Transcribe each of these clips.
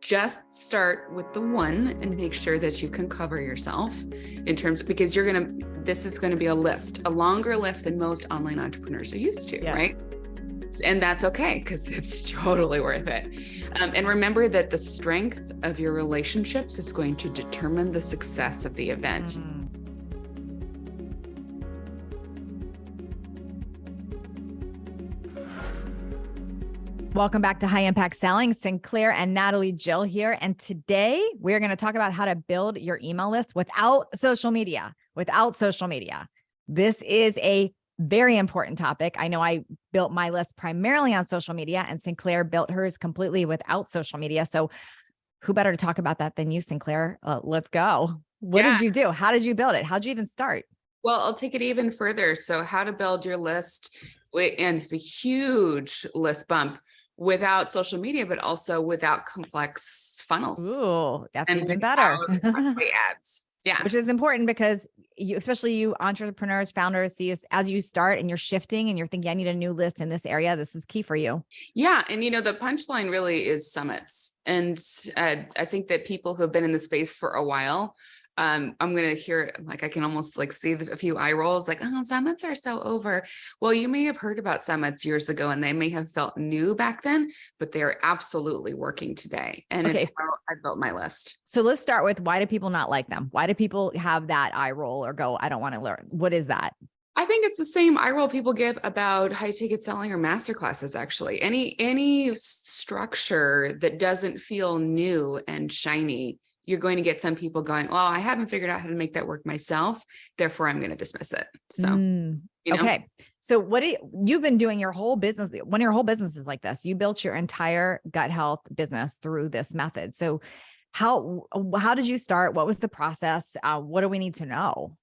just start with the one and make sure that you can cover yourself because this is going to be a longer lift than most online entrepreneurs are used to, right? And that's okay, because it's totally worth it. And remember that the strength of your relationships is going to determine the success of the event. Welcome back to High Impact Selling. Sinclair and Natalie Jill here. And today we're going to talk about how to build your email list without social media. This is a very important topic. I know I built my list primarily on social media, and Sinclair built hers completely without social media. So who better to talk about that than you, Sinclair? Let's go. What did you do? How did you build it? How did you even start? Well, I'll take it even further. So how to build your list and a huge list bump without social media, but also without complex funnels. Ooh, that's even better. Ads. Yeah. Which is important because especially you entrepreneurs, founders, as you start and you're shifting and you're thinking, I need a new list in this area, this is key for you. Yeah. And the punchline really is summits. And I think that people who have been in the space for a while, I'm going to hear, I can almost see a few eye rolls, oh, summits are so over. Well, you may have heard about summits years ago and they may have felt new back then, but they are absolutely working today. And it's how I built my list. So let's start with, why do people not like them? Why do people have that eye roll or go, I don't want to learn? What is that? I think it's the same eye roll people give about high ticket selling or masterclasses. Actually, any structure that doesn't feel new and shiny, you're going to get some people going, well, I haven't figured out how to make that work myself, therefore I'm going to dismiss it. So, okay. So you've been doing your whole business, when your whole business is like this, you built your entire gut health business through this method. So how did you start? What was the process? What do we need to know?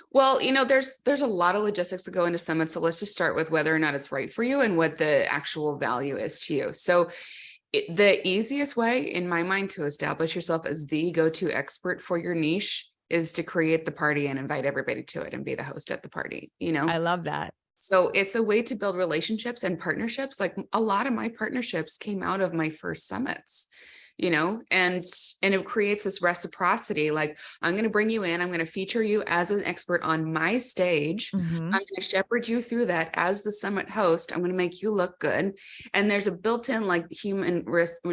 Well, there's a lot of logistics that go into summits. So let's just start with whether or not it's right for you and what the actual value is to you. So the easiest way in my mind to establish yourself as the go-to expert for your niche is to create the party and invite everybody to it and be the host at the party. I love that. So it's a way to build relationships and partnerships. A lot of my partnerships came out of my first summits. And it creates this reciprocity. I'm going to bring you in, I'm going to feature you as an expert on my stage. I'm going to shepherd you through that as the summit host. I'm going to make you look good. And there's a built-in human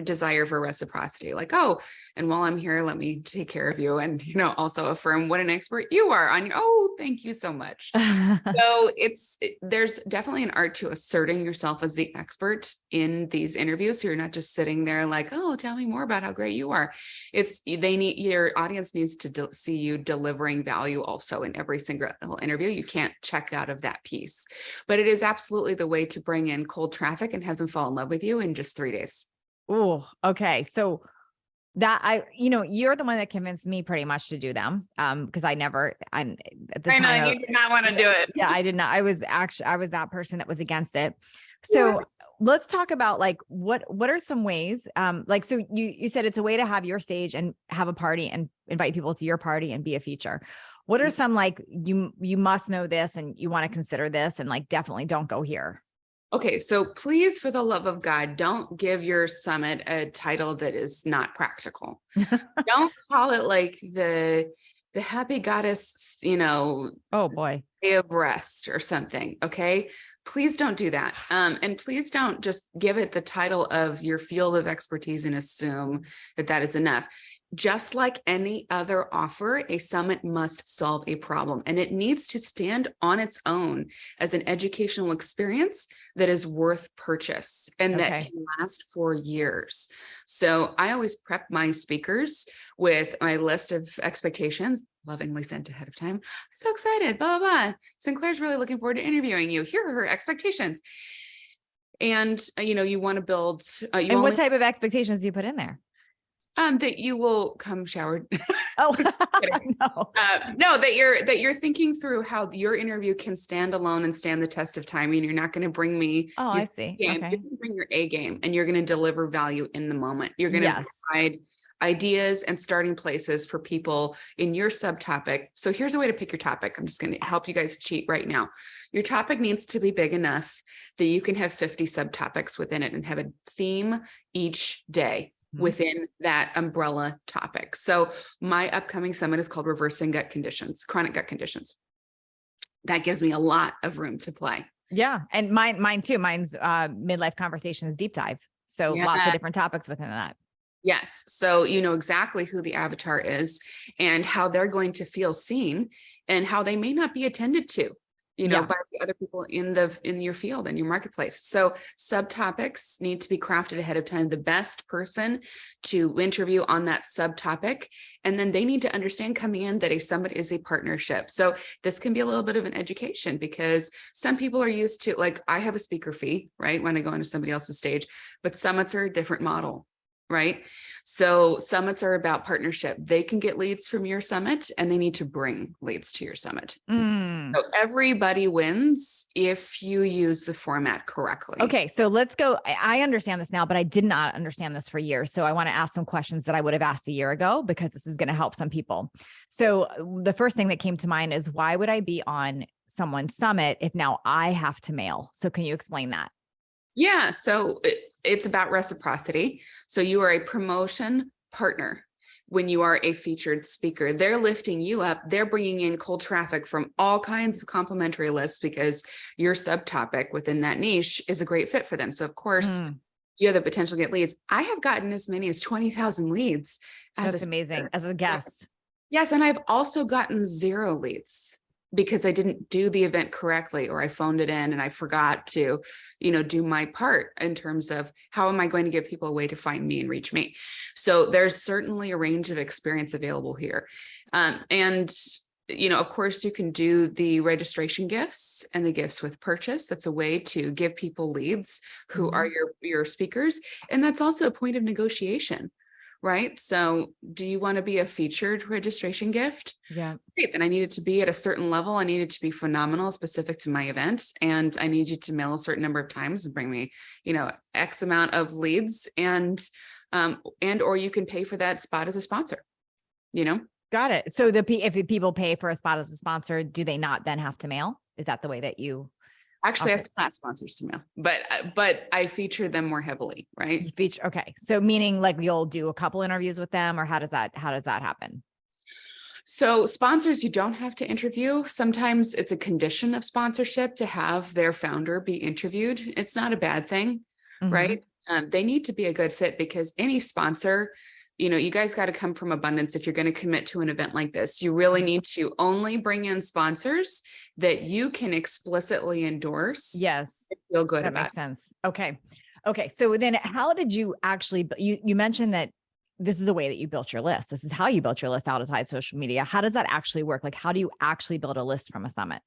desire for reciprocity. Oh, and while I'm here, let me take care of you. And, also affirm what an expert you are on thank you so much. So there's definitely an art to asserting yourself as the expert in these interviews. So you're not just sitting there oh, tell me more about how great you are. Your audience needs to see you delivering value also in every single interview. You can't check out of that piece, but it is absolutely the way to bring in cold traffic and have them fall in love with you in just 3 days. Oh, okay. So that you're the one that convinced me pretty much to do them. Because I know you did not want to do it. Yeah, I did not. I was that person that was against it. So let's talk about what are some ways, so you said it's a way to have your stage and have a party and invite people to your party and be a feature. What are some you must know this and you want to consider this and definitely don't go here? Okay, so please, for the love of God, don't give your summit a title that is not practical. Don't call it the happy goddess, oh boy, day of rest or something. Okay. Please don't do that. And please don't just give it the title of your field of expertise and assume that is enough. Just like any other offer, a summit must solve a problem, and it needs to stand on its own as an educational experience that is worth purchase and that can last for years. So I always prep my speakers with my list of expectations, lovingly sent ahead of time. I'm so excited, blah, blah, blah. Sinclair's really looking forward to interviewing you. Here are her expectations. And, you want to build. And what type of expectations do you put in there? That you will come showered. Oh, no, that you're thinking through how your interview can stand alone and stand the test of time. And you're not going to bring me. Oh, I see. Game. Okay. You're going to bring your A game and you're going to deliver value in the moment. You're going to provide ideas and starting places for people in your subtopic. So here's a way to pick your topic. I'm just going to help you guys cheat right now. Your topic needs to be big enough that you can have 50 subtopics within it and have a theme each day. within that umbrella topic. So my upcoming summit is called Reversing Gut Conditions, Chronic Gut Conditions. That gives me a lot of room to play. Yeah. And mine too. Mine's midlife conversations deep dive. So lots of different topics within that. Yes. So you know exactly who the avatar is and how they're going to feel seen and how they may not be attended to, by the other people in your field and your marketplace. So subtopics need to be crafted ahead of time. The best person to interview on that subtopic, and then they need to understand coming in that a summit is a partnership. So this can be a little bit of an education because some people are used to, like, I have a speaker fee, right, when I go into somebody else's stage, but summits are a different model. Right. So summits are about partnership. They can get leads from your summit and they need to bring leads to your summit. So everybody wins if you use the format correctly. Okay. So let's go. I understand this now, but I did not understand this for years. So I want to ask some questions that I would have asked a year ago, because this is going to help some people. So the first thing that came to mind is, why would I be on someone's summit if now I have to mail? So can you explain that? Yeah. So it's about reciprocity. So you are a promotion partner. When you are a featured speaker, they're lifting you up. They're bringing in cold traffic from all kinds of complimentary lists because your subtopic within that niche is a great fit for them. So of course you have the potential to get leads. I have gotten as many as 20,000 leads. That's amazing. As a guest. Yes. And I've also gotten 0 leads because I didn't do the event correctly, or I phoned it in and I forgot to, do my part in terms of how am I going to give people a way to find me and reach me. So there's certainly a range of experience available here. And of course you can do the registration gifts and the gifts with purchase. That's a way to give people leads who are your speakers. And that's also a point of negotiation. Right. So do you want to be a featured registration gift? Yeah. Great. Then I need it to be at a certain level. I need it to be phenomenal, specific to my event. And I need you to mail a certain number of times and bring me, X amount of leads, and or you can pay for that spot as a sponsor, Got it. So if people pay for a spot as a sponsor, do they not then have to mail? Is that the way that you? Actually, I still have sponsors to mail, but I feature them more heavily, right? You feature, okay. So meaning like you'll do a couple interviews with them, or how does that happen? So sponsors, you don't have to interview. Sometimes it's a condition of sponsorship to have their founder be interviewed. It's not a bad thing, right? They need to be a good fit, because any sponsor, you guys got to come from abundance. If you're going to commit to an event like this, you really need to only bring in sponsors that you can explicitly endorse. Yes. Feel good about. That makes sense. Okay. So then how did you actually, you mentioned that this is a way that you built your list. This is how you built your list outside social media. How does that actually work? Like, how do you actually build a list from a summit?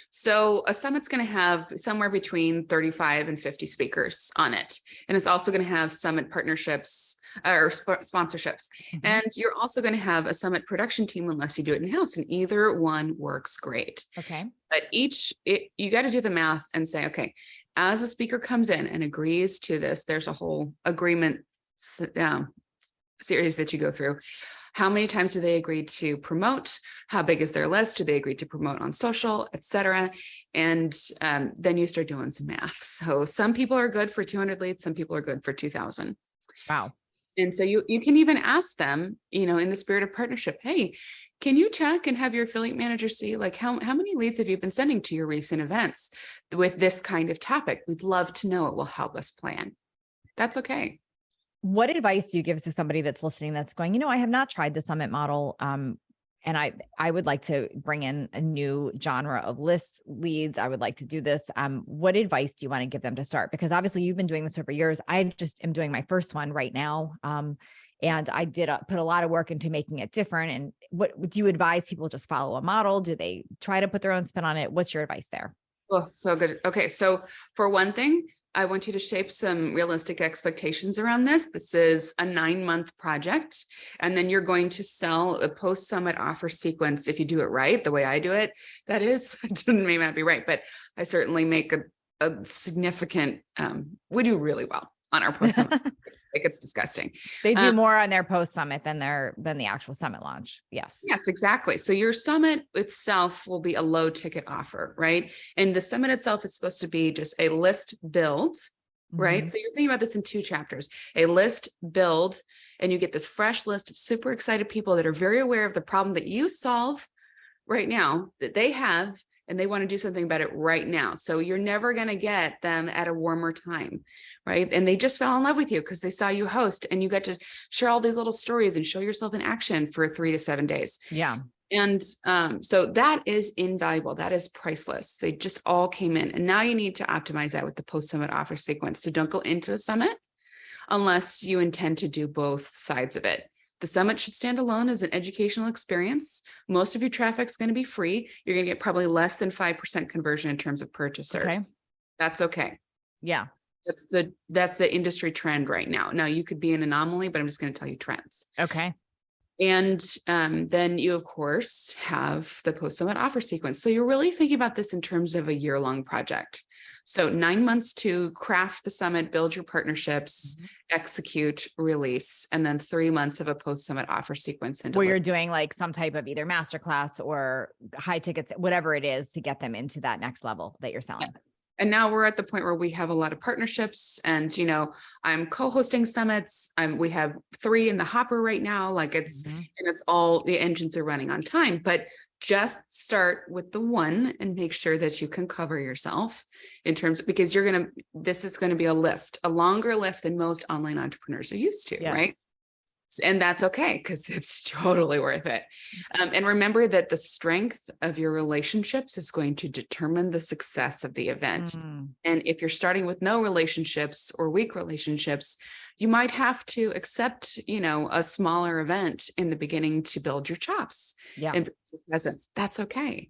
So a summit's going to have somewhere between 35 and 50 speakers on it. And it's also going to have summit partnerships or sponsorships. And you're also going to have a summit production team, unless you do it in-house, and either one works great. Okay. But you got to do the math and say, okay, as a speaker comes in and agrees to this, there's a whole agreement series that you go through. How many times do they agree to promote? How big is their list? Do they agree to promote on social, et cetera? And then you start doing some math. So some people are good for 200 leads. Some people are good for 2,000. Wow. And so you can even ask them, in the spirit of partnership, hey, can you check and have your affiliate manager see, like, how many leads have you been sending to your recent events with this kind of topic? We'd love to know. It will help us plan. That's okay. What advice do you give to somebody that's listening that's going, I have not tried the summit model. And I would like to bring in a new genre of lists, leads. I would like to do this. What advice do you want to give them to start? Because obviously you've been doing this over years. I just am doing my first one right now. And I did put a lot of work into making it different. And what do you advise people just follow a model? Do they try to put their own spin on it? What's your advice there? Oh, so good. Okay. So for one thing, I want you to shape some realistic expectations around this. This is a 9-month project, and then you're going to sell a post-summit offer sequence. If you do it right, the way I do it, that is, it may not be right, but I certainly make a significant, we do really well on our post-summit. Like, it's disgusting. They do more on their post-summit than the actual summit launch. Yes. Yes, exactly. So your summit itself will be a low ticket offer, right? And the summit itself is supposed to be just a list build right? So you're thinking about this in 2 chapters, a list, build, and you get this fresh list of super excited people that are very aware of the problem that you solve right now, that they have, and they want to do something about it right now. So you're never going to get them at a warmer time, right? And they just fell in love with you because they saw you host and you got to share all these little stories and show yourself in action for 3 to 7 days. Yeah. And so that is invaluable. That is priceless. They just all came in. And now you need to optimize that with the post-summit offer sequence. So don't go into a summit unless you intend to do both sides of it. The summit should stand alone as an educational experience. Most of your traffic is going to be free. You're going to get probably less than 5% conversion in terms of purchasers. Okay. That's okay. Yeah. That's the industry trend right now. Now you could be an anomaly, but I'm just going to tell you trends. Okay. And then you, of course, have the post-summit offer sequence. So you're really thinking about this in terms of a year-long project. So 9 months to craft the summit, build your partnerships, execute, release, and then 3 months of a post-summit offer sequence. Where you're doing like some type of either masterclass or high tickets, whatever it is, to get them into that next level that you're selling. Yeah. And now we're at the point where we have a lot of partnerships and, I'm co-hosting summits. We have 3 in the hopper right now. Like and it's all, the engines are running on time, but just start with the one and make sure that you can cover yourself in terms of, because this is going to be a longer lift than most online entrepreneurs are used to, right? And that's okay, because it's totally worth it. And remember that the strength of your relationships is going to determine the success of the event. And if you're starting with no relationships or weak relationships, you might have to accept, a smaller event in the beginning to build your chops and build your presence. That's okay.